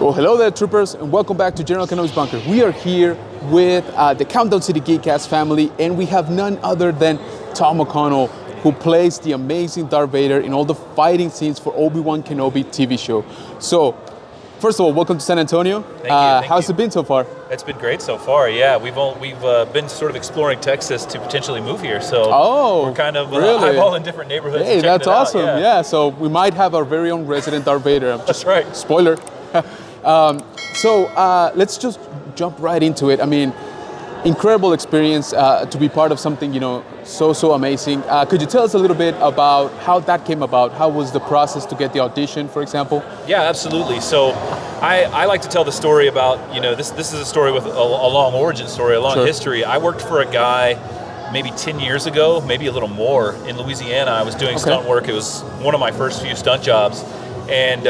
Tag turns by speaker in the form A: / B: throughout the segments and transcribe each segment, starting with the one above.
A: Well, hello there, troopers, and welcome back to General Kenobi's Bunker. We are here with the Countdown City Geekcast family, and we have none other than Tom O'Connell, who plays the amazing Darth Vader in all the fighting scenes for Obi-Wan Kenobi TV show. So, first of all, welcome to San Antonio.
B: Thank you.
A: How's it been so far?
B: It's been great so far. Yeah, we've been sort of exploring Texas to potentially move here. So we're kind of eyeballing different neighborhoods.
A: Hey, that's awesome.
B: Out,
A: yeah, so we might have our very own resident Darth Vader.
B: That's right.
A: Spoiler. Let's just jump right into it. I mean, incredible experience to be part of something, so amazing. Could you tell us a little bit about how that came about? How was the process to get the audition, for example?
B: Yeah, absolutely. So I like to tell the story about, this is a story with a long origin story, a long history. I worked for a guy maybe 10 years ago, maybe a little more, in Louisiana. I was doing stunt work. It was one of my first few stunt jobs. And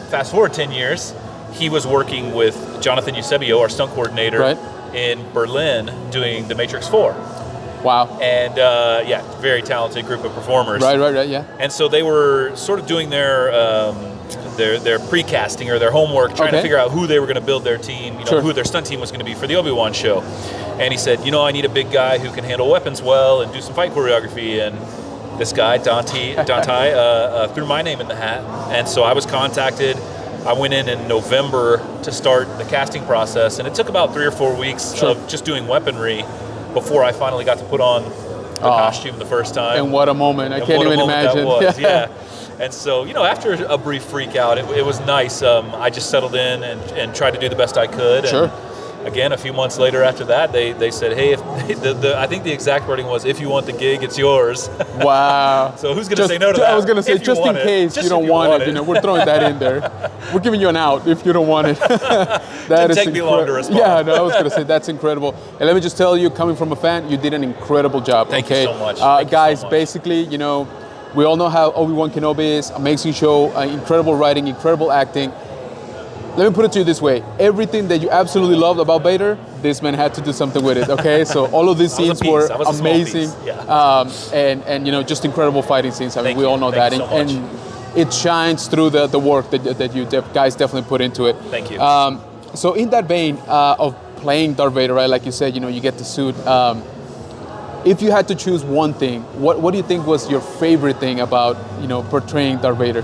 B: fast forward 10 years, he was working with Jonathan Eusebio, our stunt coordinator, in Berlin doing The Matrix 4.
A: Wow.
B: And very talented group of performers.
A: Right, yeah.
B: And so they were sort of doing their pre-casting or their homework, trying to figure out who they were going to build their team, who their stunt team was going to be for the Obi-Wan show. And he said, I need a big guy who can handle weapons well and do some fight choreography. And this guy, Dante, threw my name in the hat. And so I was contacted. I went in November to start the casting process, and it took about 3 or 4 weeks of just doing weaponry before I finally got to put on the costume the first time.
A: And what a moment. I can't even imagine.
B: That was, yeah. And so, after a brief freak out, it was nice. I just settled in and tried to do the best I could. And again, a few months later after that, they said, hey, I think the exact wording was, if you want the gig, it's yours.
A: Wow.
B: So who's going to say no to that?
A: I was going to say, just in case you don't want it, we're throwing that in there. We're giving you an out if you don't want it.
B: Didn't take me long to respond.
A: Yeah, no, I was going to say, that's incredible. And let me just tell you, coming from a fan, you did an incredible job.
B: Thank you so much.
A: Guys, basically, we all know how Obi-Wan Kenobi is. Amazing show, incredible writing, incredible acting. Let me put it to you this way. Everything that you absolutely loved about Vader, this man had to do something with it, okay? So all of these scenes were amazing. And just incredible fighting scenes. I mean, we all know that. And it shines through the work that you guys definitely put into it.
B: Thank you.
A: So in that vein of playing Darth Vader, right, like you said, you get the suit. If you had to choose one thing, what do you think was your favorite thing about, portraying Darth Vader?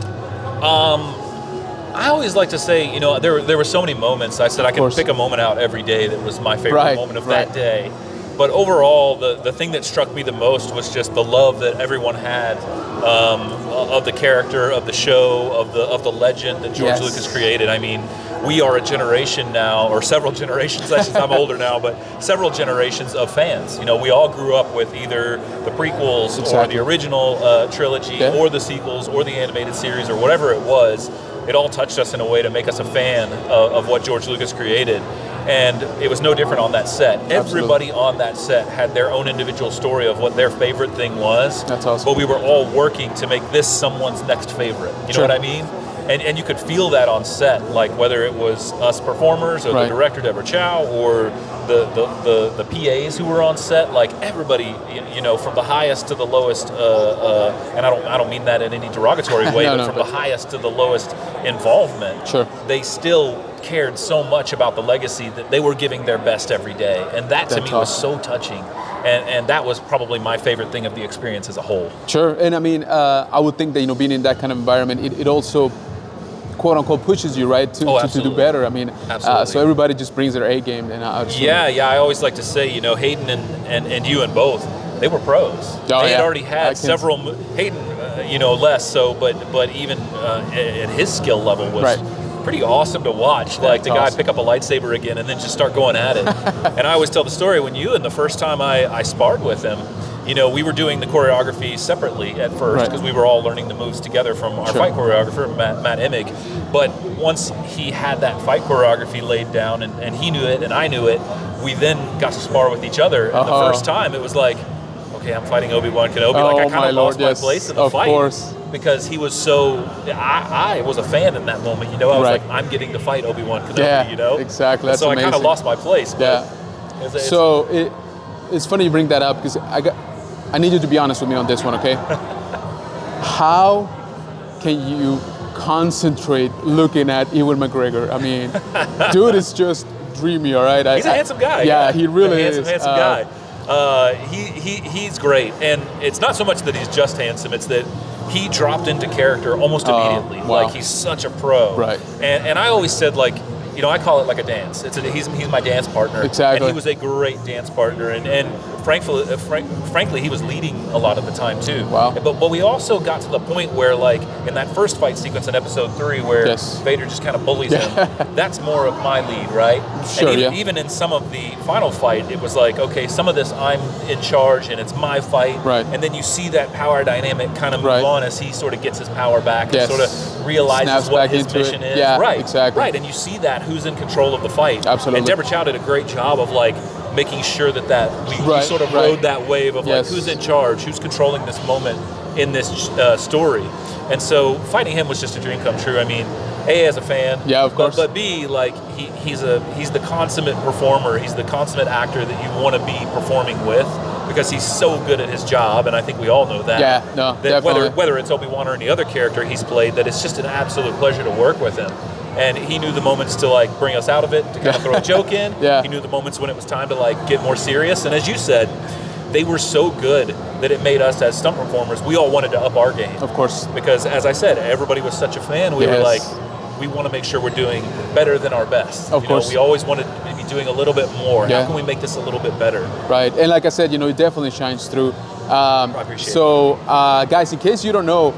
B: I always like to say, there were so many moments. I said I could pick a moment out every day that was my favorite moment of that day. But overall, the thing that struck me the most was just the love that everyone had of the character, of the show, of the legend that George Lucas created. I mean, we are a generation now, or several generations. I'm older now, but several generations of fans. We all grew up with either the prequels or the original trilogy or the sequels or the animated series or whatever it was. It all touched us in a way to make us a fan of what George Lucas created. And it was no different on that set. Everybody on that set had their own individual story of what their favorite thing was.
A: That's awesome.
B: But we were all working to make this someone's next favorite. You know what I mean? And you could feel that on set, like whether it was us performers or the director, Deborah Chow, or the PAs who were on set, like everybody, from the highest to the lowest, and I don't mean that in any derogatory way, but from the highest to the lowest involvement, they still cared so much about the legacy that they were giving their best every day. And that to me was so touching. And that was probably my favorite thing of the experience as a whole.
A: Sure, and I mean, I would think that, being in that kind of environment, it also, quote unquote, pushes you, right, to do better. I mean, so everybody just brings their A game. And
B: I always like to say, Hayden and you and both, they were pros. They had already had several. Hayden, less so, but even at his skill level was pretty awesome to watch. Like the guy pick up a lightsaber again and then just start going at it. And I always tell the story when the first time I sparred with him. We were doing the choreography separately at first because we were all learning the moves together from our fight choreographer, Matt Emig. But once he had that fight choreography laid down and he knew it and I knew it, we then got to spar with each other. And the first time it was like, okay, I'm fighting Obi-Wan Kenobi. I kind of lost my place in the fight. Of course. Because he was I was a fan in that moment, I was like, I'm getting to fight Obi-Wan Kenobi,
A: exactly. That's
B: so
A: amazing.
B: I kind of lost my place. But
A: it's funny you bring that up because I need you to be honest with me on this one, okay? How can you concentrate looking at Ewan McGregor. I mean, dude is just dreamy, all right?
B: He's a handsome guy.
A: Yeah, he really
B: is. Handsome guy. He's great. And it's not so much that he's just handsome, it's that he dropped into character almost immediately.
A: Wow.
B: Like, he's such a pro.
A: Right.
B: And I always said, like, you know, I call it like a dance. He's my dance partner.
A: Exactly.
B: And he was a great dance partner. And frankly, he was leading a lot of the time, too.
A: Wow.
B: But we also got to the point where, like, in that first fight sequence in episode 3 where Vader just kind of bullies him, that's more of my lead, right?
A: Sure,
B: and even in some of the final fight, it was like, okay, some of this I'm in charge and it's my fight.
A: Right.
B: And then you see that power dynamic kind of move on as he sort of gets his power back and sort of realizes
A: Snaps
B: what
A: back
B: his
A: into
B: mission is.
A: Yeah,
B: right.
A: exactly.
B: Right. And you see that who's in control of the fight.
A: Absolutely.
B: And Deborah Chow did a great job of, like, making sure that we sort of rode that wave of like who's in charge, who's controlling this moment in this story. And so fighting him was just a dream come true. I mean, A, as a fan,
A: of course,
B: but B, like he's the consummate performer. He's the consummate actor that you want to be performing with because he's so good at his job, and I think we all know that.
A: Yeah, no,
B: that
A: definitely.
B: Whether it's Obi-Wan or any other character he's played, that it's just an absolute pleasure to work with him. And he knew the moments to, like, bring us out of it, to kind of throw a joke in. He knew the moments when it was time to, like, get more serious. And as you said, they were so good that it made us as stunt performers, we all wanted to up our game.
A: Of course.
B: Because, as I said, everybody was such a fan. We were like, we want to make sure we're doing better than our best.
A: Of course.
B: We always wanted to be doing a little bit more. How can we make this a little bit better?
A: Right. And like I said, you know, it definitely shines through.
B: I appreciate it.
A: So, guys, in case you don't know,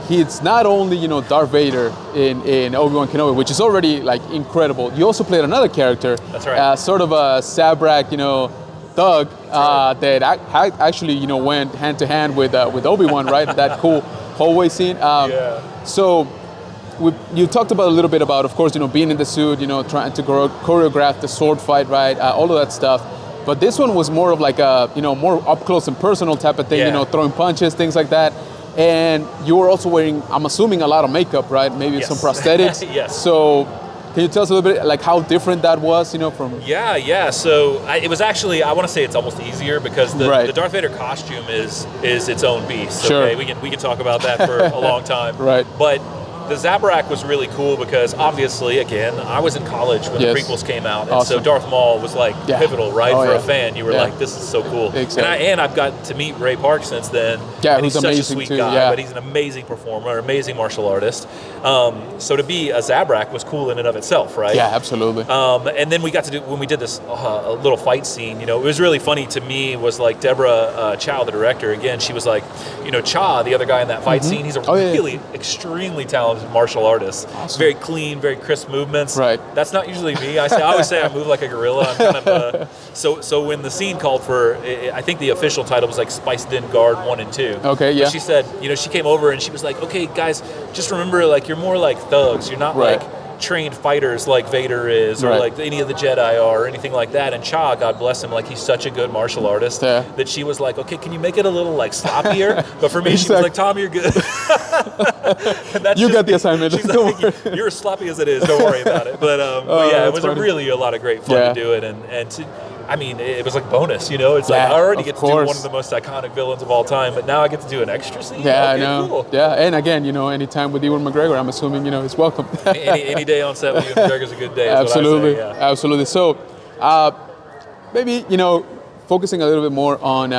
A: he's not only, you know, Darth Vader in Obi-Wan Kenobi, which is already, like, incredible. You also played another character.
B: That's right.
A: Sort of a Sabrak, you know, thug that actually, you know, went hand to hand with Obi-Wan, right? That cool hallway scene. So you talked about a little bit about, of course, you know, being in the suit, you know, trying to choreograph the sword fight, right? All of that stuff. But this one was more of like a, you know, more up close and personal type of thing, you know, throwing punches, things like that. And you were also wearing, I'm assuming, a lot of makeup, right? Maybe some prosthetics.
B: Yes.
A: So can you tell us a little bit, like, how different that was, you know, from...
B: Yeah. So it was actually, I want to say it's almost easier because the Darth Vader costume is its own beast.
A: Sure.
B: Okay, we can talk about that for a long time.
A: Right.
B: But the Zabrak was really cool because obviously, again, I was in college when the prequels came out, and so Darth Maul was like pivotal, right? For a fan, you were like, "This is so cool."
A: Exactly.
B: And I've got to meet Ray Park since then.
A: Yeah,
B: and he's such a sweet
A: too,
B: guy, but he's an amazing performer, amazing martial artist. So to be a Zabrak was cool in and of itself, right?
A: Yeah, absolutely.
B: And then we got to do, when we did this a little fight scene, you know, it was really funny to me. Was like Deborah Chow, the director. Again, she was like, you know, Cha, the other guy in that fight scene. He's a really extremely talented martial artist.
A: Awesome.
B: Very clean, very crisp movements.
A: Right.
B: That's not usually me. I always say I move like a gorilla. I'm kind of so when the scene called for, I think the official title was like Spiced In Guard 1 and 2.
A: Okay, yeah.
B: But she said, you know, she came over and she was like, okay, guys, just remember, like, you're more like thugs. You're not like trained fighters like Vader is, or like any of the Jedi are, or anything like that. And Cha, God bless him, like, he's such a good martial artist that she was like, okay, can you make it a little like sloppier? But for me, she was like, Tom, you're good.
A: You got the assignment.
B: She's like, you're as sloppy as it is. Don't worry about it. But yeah, it was really a lot of great fun to do it, and to, I mean, it was like bonus, you know. It's like I already get to do one of the most iconic villains of all time, but now I get to do an extra scene.
A: Yeah, I know. Cool. Yeah, and again, you know, anytime with Ewan McGregor, I'm assuming, you know, it's welcome.
B: any day on set with Ewan McGregor's a good day.
A: Absolutely,
B: what I say,
A: absolutely. So, maybe, you know, focusing a little bit more on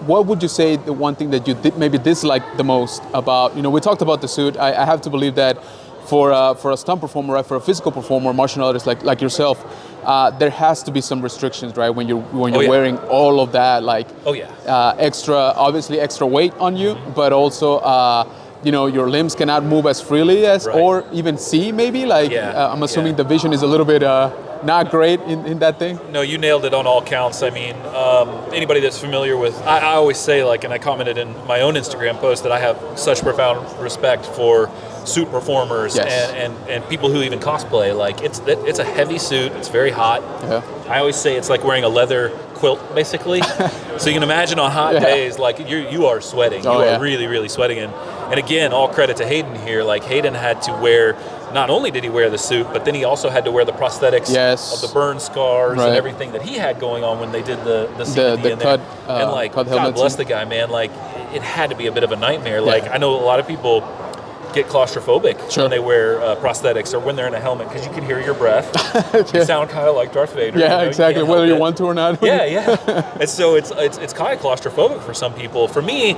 A: what would you say the one thing that you maybe dislike the most about, you know, we talked about the suit. I have to believe that for a stunt performer, right, for a physical performer, martial artist like yourself, there has to be some restrictions, right, when you're wearing all of that, like extra weight on you, but also you know, your limbs cannot move as freely as, or even see, maybe, like I'm assuming the vision is a little bit not great in that thing.
B: No, you nailed it on all counts. I mean, anybody that's familiar with, I always say, like, and I commented in my own Instagram post that I have such profound respect for suit performers and people who even cosplay. Like, it's a heavy suit. It's very hot. Yeah. I always say it's like wearing a leather quilt, basically. So you can imagine on hot days, like, you are sweating. You are really, really sweating. And again, all credit to Hayden here. Like, Hayden had to wear, not only did he wear the suit, but then he also had to wear the prosthetics of the burn scars and everything that he had going on when they did the CBD in there. And, like, God bless the guy, man. Like, it had to be a bit of a nightmare. Like, I know a lot of people get claustrophobic when they wear prosthetics or when they're in a helmet because you can hear your breath. You sound kind of like Darth Vader.
A: Yeah, exactly. Whether you want to or not.
B: Yeah. And so it's kind of claustrophobic for some people. For me,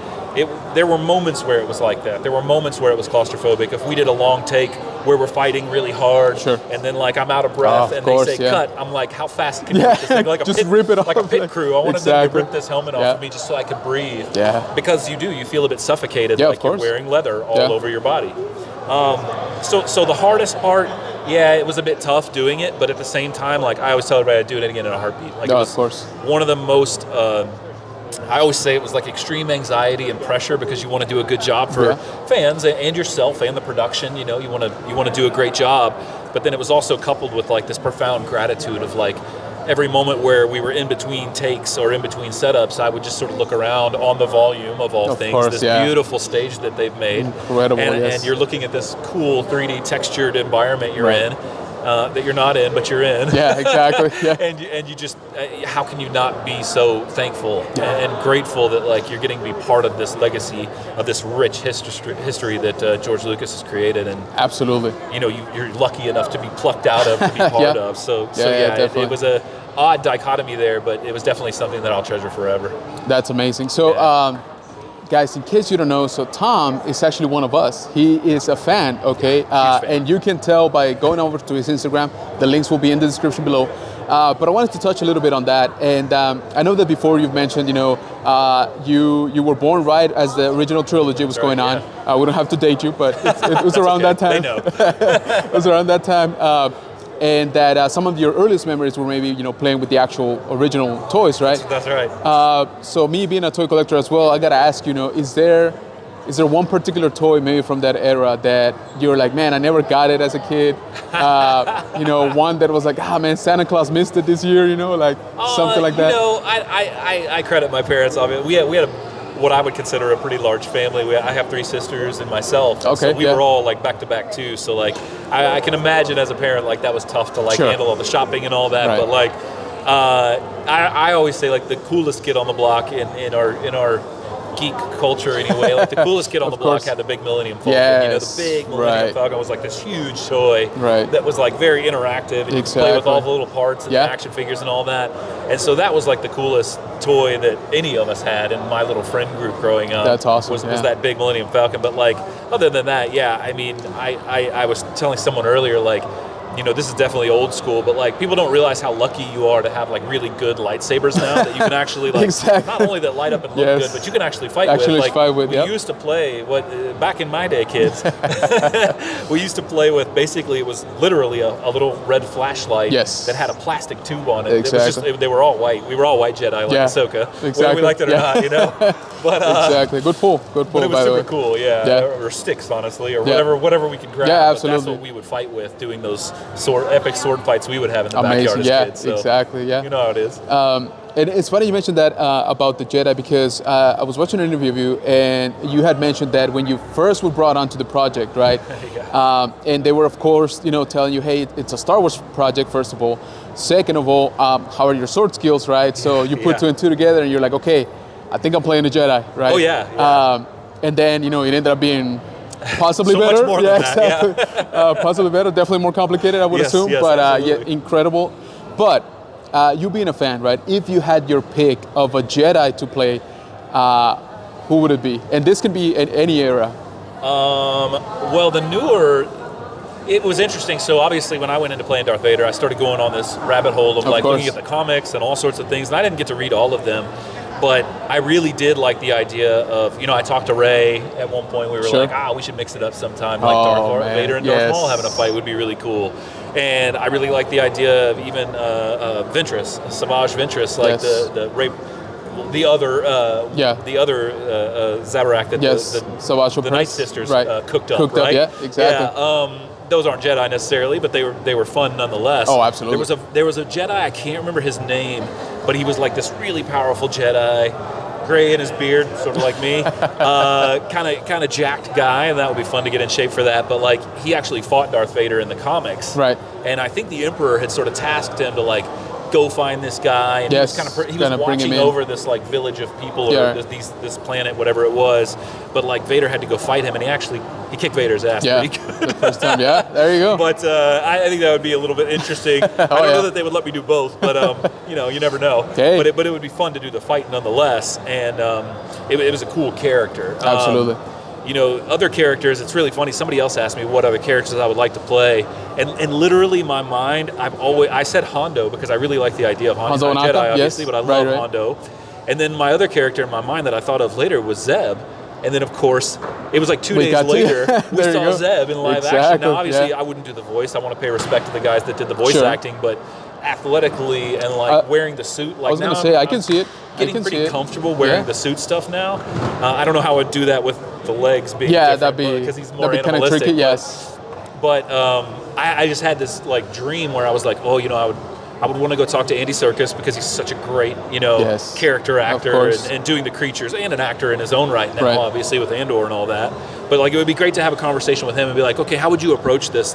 B: there were moments where it was like that. There were moments where it was claustrophobic. If we did a long take where we're fighting really hard, and then like I'm out of breath, and they say cut, I'm like, how fast can you rip this thing? Like
A: just rip it off.
B: Like a pit crew. I wanted them to rip this helmet off of me just so I could breathe.
A: Yeah.
B: Because you feel a bit suffocated, like you're wearing leather all over your body. So the hardest part, it was a bit tough doing it, but at the same time, like I always tell everybody I'd do it again in a heartbeat. Like, it was
A: of course.
B: One of the most, I always say it was like extreme anxiety and pressure because you want to do a good job for fans and yourself and the production. You know, you want to do a great job, but then it was also coupled with like this profound gratitude of like, every moment where we were in between takes or in between setups, I would just sort of look around on the volume of all things, this beautiful stage that they've made.
A: Incredible,
B: and you're looking at this cool 3D textured environment you're in, that you're not in, but you're in.
A: Yeah, exactly. Yeah.
B: and you just, how can you not be so thankful and grateful that like you're getting to be part of this legacy of this rich history that George Lucas has created, and
A: absolutely,
B: you know, you're lucky enough to be plucked out of to be part of. So it was a odd dichotomy there, but it was definitely something that I'll treasure forever.
A: That's amazing. So, guys, in case you don't know, so Tom is actually one of us. He is a fan, okay?
B: Fan.
A: And you can tell by going over to his Instagram. The links will be in the description below. But I wanted to touch a little bit on that. And I know that before you've mentioned, you know, you were born right as the original trilogy was going on. We don't have to date you, but it was around that time.
B: They know.
A: It was around that time. And that some of your earliest memories were maybe, you know, playing with the actual original toys, right?
B: That's right.
A: So me being a toy collector as well, I gotta ask, you know, is there one particular toy maybe from that era that you're like, man, I never got it as a kid? You know, one that was like, man, Santa Claus missed it this year, you know, like something like that.
B: You know, I credit my parents. I mean, we had what I would consider a pretty large family. I have 3 sisters and myself.
A: Okay,
B: so we were all like back to back too. So like I can imagine as a parent like that was tough to like handle all the shopping and all that. Right. But like I always say like the coolest kid on the block in our geek culture anyway, like the coolest kid on the block had the big Millennium Falcon.
A: Yes,
B: you know, the big Millennium Falcon was like this huge toy that was like very interactive, and you could play with all the little parts and the action figures and all that. And so that was like the coolest toy that any of us had in my little friend group growing up.
A: That's awesome.
B: Was that big Millennium Falcon. But like other than that, I mean, I was telling someone earlier, like, you know, this is definitely old school, but like people don't realize how lucky you are to have like really good lightsabers now that you can actually like not only that light up and look good, but you can actually fight with. We used to play back in my day, kids. We used to play with, basically it was literally a little red flashlight that had a plastic tube on it.
A: Exactly.
B: It was just, they were all white. We were all white Jedi, like Ahsoka.
A: Exactly.
B: Whether we liked it or not, you know. But
A: exactly. Good pull. But
B: it was super cool, or sticks, honestly, or whatever we could grab.
A: Yeah, absolutely.
B: But that's what we would fight with, doing those epic sword fights we would have in the backyard as kids. So,
A: exactly. Yeah,
B: you know how it is.
A: And it's funny you mentioned that about the Jedi, because I was watching an interview of you, and you had mentioned that when you first were brought onto the project, right? And they were, of course, you know, telling you, hey, it's a Star Wars project, first of all. Second of all, how are your sword skills, right? So you put 2 and 2 together, and you're like, okay, I think I'm playing a Jedi, right?
B: Oh yeah.
A: And then, you know, it ended up being possibly
B: so
A: better.
B: Much more than that,
A: possibly better. Definitely more complicated, I would assume.
B: Yes,
A: but incredible. But you being a fan, right? If you had your pick of a Jedi to play, who would it be? And this can be in any era.
B: Well, the newer. It was interesting. So obviously, when I went into playing Darth Vader, I started going on this rabbit hole of like looking at the comics and all sorts of things, and I didn't get to read all of them. But I really did like the idea of, you know, I talked to Ray at one point. We were like, we should mix it up sometime. Like Darth Vader and Darth Maul having a fight would be really cool. And I really like the idea of even Ventress, Savage Ventress, like the other Zabarak that the Night Sisters cooked up, right?
A: Yeah, exactly.
B: Yeah, those aren't Jedi necessarily, but they were fun nonetheless.
A: Oh, absolutely.
B: There was a Jedi, I can't remember his name, but he was like this really powerful Jedi, gray in his beard, sort of like me, kind of jacked guy, and that would be fun to get in shape for that. But like he actually fought Darth Vader in the comics,
A: right?
B: And I think the Emperor had sort of tasked him to like go find this guy. And
A: yes,
B: he was watching over this like village of people or this planet, whatever it was. But like Vader had to go fight him, and he kicked Vader's ass pretty good.
A: The first time, there you go.
B: But I think that would be a little bit interesting. I don't know that they would let me do both, but you never know.
A: Okay.
B: But it would be fun to do the fight nonetheless, and it was a cool character.
A: Absolutely.
B: Other characters, it's really funny. Somebody else asked me what other characters I would like to play, and literally in my mind, I said Hondo because I really like the idea of Hondo. He's not a Jedi, obviously, but I love Hondo. And then my other character in my mind that I thought of later was Zeb. And then, of course, it was like 2 days later, we saw Zeb in live action. Now, obviously, I wouldn't do the voice. I want to pay respect to the guys that did the voice acting, but athletically and wearing the suit,
A: I was going to say, I can see it.
B: Getting pretty comfortable wearing the suit stuff now. I don't know how I would do that with the legs being different because he's more animalistic. Kind of tricky, yes. But I just had this like dream where I was like, I would want to go talk to Andy Serkis because he's such a great, character actor and doing the creatures and an actor in his own right now, obviously with Andor and all that. But like, it would be great to have a conversation with him and be like, okay, how would you approach this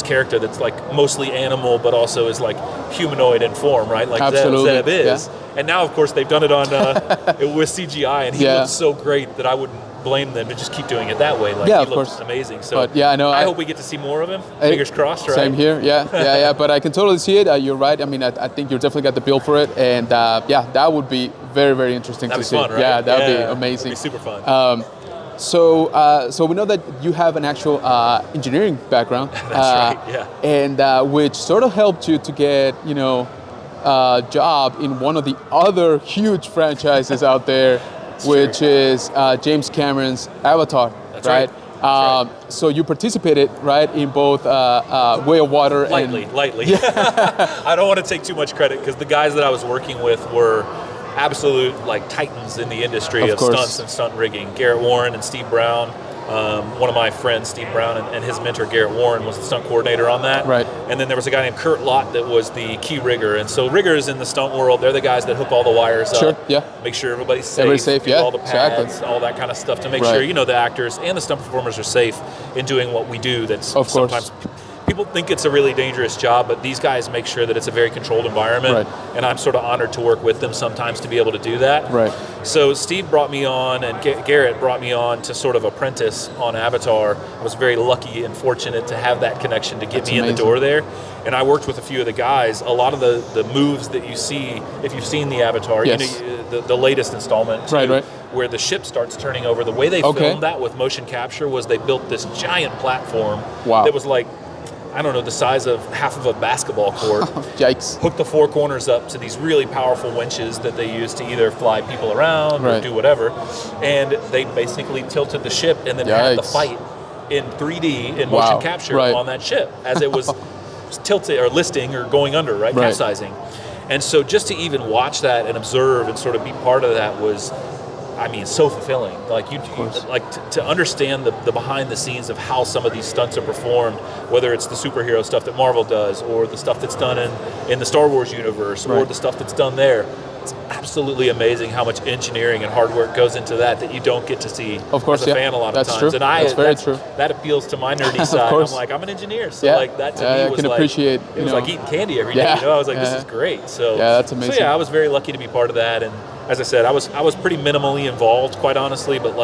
B: character that's like mostly animal but also is like humanoid in form, right? Like Zeb is. Yeah. And now, of course, they've done it on with CGI, and he looks so great that I wouldn't blame them to just keep doing it that way. Like, he looks amazing. So I hope we get to see more of him. Fingers crossed, right?
A: Same here. Yeah. But I can totally see it. You're right. I mean, I think you're definitely got the build for it, and that would be very, very interesting to see.
B: That'd be fun, right?
A: Yeah, that would be amazing.
B: That'd be super fun.
A: So we know that you have an actual engineering background.
B: That's right. Yeah.
A: And which sort of helped you to get job in one of the other huge franchises out there, which is James Cameron's Avatar.
B: That's right.
A: So you participated, in both Way of Water
B: lightly. I don't want to take too much credit because the guys that I was working with were absolute titans in the industry of stunts and stunt rigging. Garrett Warren and Steve Brown. One of my friends, Steve Brown, and his mentor, Garrett Warren, was the stunt coordinator on that.
A: Right.
B: And then there was a guy named Kurt Lott that was the key rigger. And so riggers in the stunt world, they're the guys that hook all the wires up. Make sure everybody's safe. All the pads, all that kind of stuff to make sure, the actors and the stunt performers are safe in doing what we do. That's sometimes people think it's a really dangerous job, but these guys make sure that it's a very controlled environment. And I'm sort of honored to work with them sometimes to be able to do that. So Steve brought me on, and Garrett brought me on to sort of apprentice on Avatar. I was very lucky and fortunate to have that connection to get me in the door there. And I worked with a few of the guys. A lot of the moves that you see, if you've seen the Avatar, the latest installment, where the ship starts turning over, the way they filmed that with motion capture was they built this giant platform that was I don't know, the size of half of a basketball court.
A: Yikes.
B: Hooked the four corners up to these really powerful winches that they use to either fly people around or do whatever. And they basically tilted the ship and then had the fight in 3D in motion capture on that ship as it was tilted or listing or going under, capsizing. And so just to even watch that and observe and sort of be part of that was, so fulfilling. To understand the behind the scenes of how some of these stunts are performed, whether it's the superhero stuff that Marvel does, or the stuff that's done in the Star Wars universe, or the stuff that's done there. It's absolutely amazing how much engineering and hard work goes into that you don't get to see as a fan a lot of times.
A: True.
B: And
A: that's very true.
B: That appeals to my nerdy side. I'm an engineer, so that to me was
A: can appreciate.
B: It was like eating candy every day. I was like, this is great. So
A: that's amazing.
B: So I was very lucky to be part of that. And as I said, I was pretty minimally involved, quite honestly, but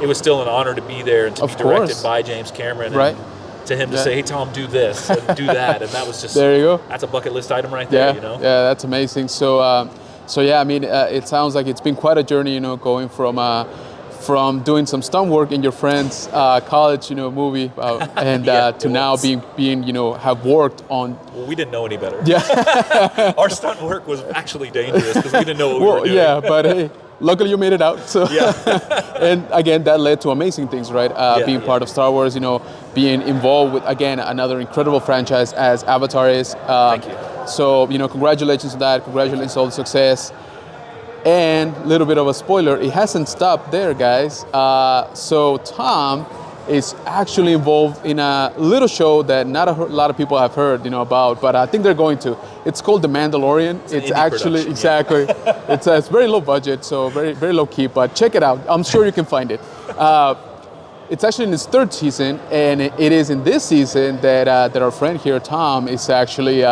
B: it was still an honor to be there and to be directed by James Cameron. And to him to say, hey, Tom, do this and do that. And that was just,
A: there you go.
B: That's a bucket list item right there,
A: Yeah, that's amazing. So, it sounds like it's been quite a journey, going from doing some stunt work in your friend's college, movie, and to now being, have worked on.
B: Well, we didn't know any better.
A: Yeah.
B: Our stunt work was actually dangerous because we didn't know what we were doing.
A: Yeah, but hey, luckily you made it out. So. And again, that led to amazing things, right? Being part of Star Wars, being involved with, again, another incredible franchise as Avatar is.
B: Thank you.
A: So, congratulations on that. Congratulations on all the success. And a little bit of a spoiler, it hasn't stopped there, guys. So Tom is actually involved in a little show that not a lot of people have heard, about, but I think they're going to. It's called The Mandalorian. It's actually, it's very low budget, so very, very low key, but check it out. I'm sure you can find it. it's actually in his third season, and it is in this season that our friend here, Tom, is actually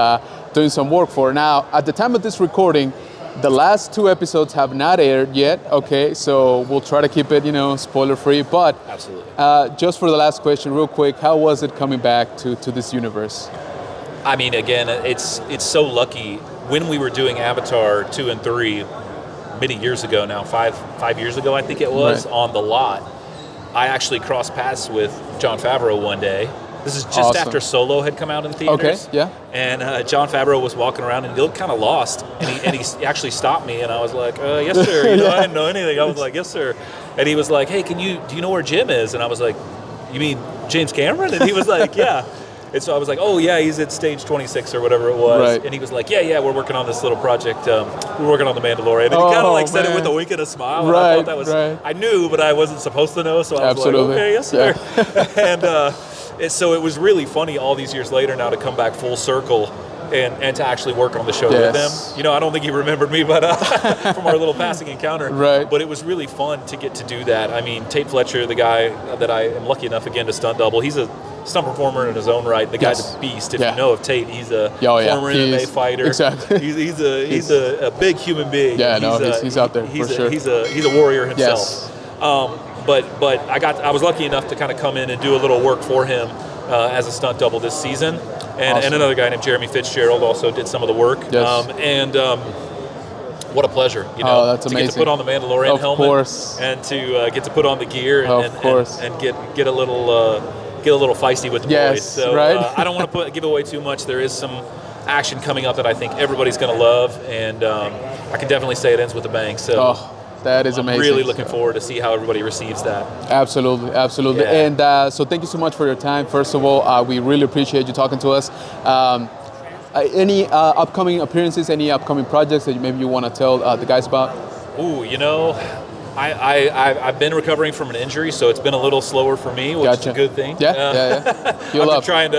A: doing some work for. Now, at the time of this recording, the last 2 episodes have not aired yet. Okay, so we'll try to keep it, spoiler free. But
B: absolutely,
A: just for the last question, real quick, how was it coming back to this universe?
B: I mean, again, it's so lucky. When we were doing Avatar 2 and 3 many years ago now, five years ago, I think it was, right, on the lot, I actually crossed paths with Jon Favreau one day. This is just after Solo had come out in theaters.
A: Okay, yeah.
B: And Jon Favreau was walking around and he looked kind of lost. And he actually stopped me, and I was like, yes, sir. I didn't know anything. I was like, yes, sir. And he was like, hey, do you know where Jim is? And I was like, you mean James Cameron? And he was like, yeah. And so I was like, oh, yeah, he's at stage 26 or whatever it was.
A: Right.
B: And he was like, yeah, we're working on this little project. We're working on The Mandalorian. And he kind of said it with a wink and a smile. And I thought that was, I knew, but I wasn't supposed to know. So I was like, okay, yes, sir. Yeah. And so it was really funny all these years later now to come back full circle and to actually work on the show with him. I don't think he remembered me, but from our little passing encounter.
A: Right.
B: But it was really fun to get to do that. I mean, Tate Fletcher, the guy that I am lucky enough again to stunt double, he's a stunt performer in his own right. The guy's a beast. If you know of Tate, he's a former MMA fighter.
A: Exactly.
B: He's a big human being.
A: Yeah, he's out there for sure.
B: He's a warrior himself.
A: Yes.
B: But I was lucky enough to kind of come in and do a little work for him as a stunt double this season, and another guy named Jeremy Fitzgerald also did some of the work.
A: Yes.
B: What a pleasure,
A: that's
B: to
A: amazing.
B: get to put on the Mandalorian helmet,
A: course,
B: and to get to put on the gear, and get a little feisty with the boys. So
A: right.
B: I don't want to give away too much. There is some action coming up that I think everybody's going to love, and I can definitely say it ends with a bang. So.
A: That is amazing.
B: I'm really looking forward to see how everybody receives that.
A: Absolutely.
B: Yeah.
A: And so thank you so much for your time. First of all, we really appreciate you talking to us. Any upcoming appearances, any upcoming projects that maybe you want to tell the guys about?
B: Ooh, I've been recovering from an injury, so it's been a little slower for me, which is a good thing.
A: Yeah.
B: I'm trying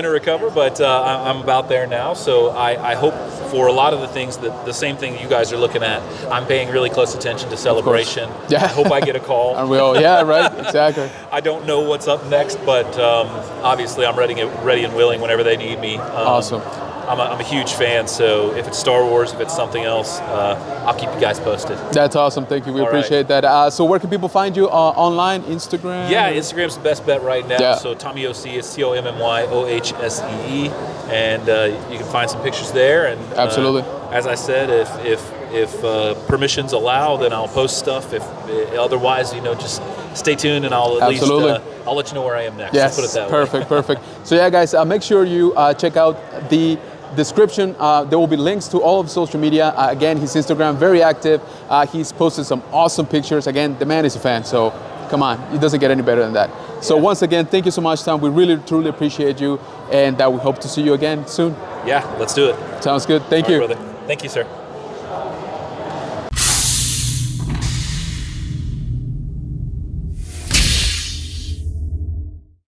B: to recover, but I'm about there now. So I hope for a lot of the things that the same thing you guys are looking at, I'm paying really close attention to celebration.
A: Yeah.
B: I hope I get a call.
A: And we all, right, exactly.
B: I don't know what's up next, but obviously I'm ready and willing whenever they need me.
A: Awesome.
B: I'm a huge fan, so if it's Star Wars, if it's something else, I'll keep you guys posted.
A: That's awesome. Thank you. We appreciate that. So where can people find you online? Instagram?
B: Yeah, Instagram's the best bet right now.
A: Yeah.
B: So Tommy OC is TOMMYOHSEE, and you can find some pictures there. And
A: absolutely.
B: As I said, if permissions allow, then I'll post stuff. If otherwise, just stay tuned, and I'll at least I'll let you know where I am next.
A: Yes,
B: Let's put it that way.
A: Perfect. So yeah, guys, make sure you check out the description. There will be links to all of social media. Again, his Instagram, very active. He's posted some awesome pictures. Again, the man is a fan, so come on, it doesn't get any better than that. So once again, thank you so much, Tom. We really, truly appreciate you, and we hope to see you again soon.
B: Yeah, let's do it.
A: Sounds good. Thank you.
B: Brother. Thank you, sir.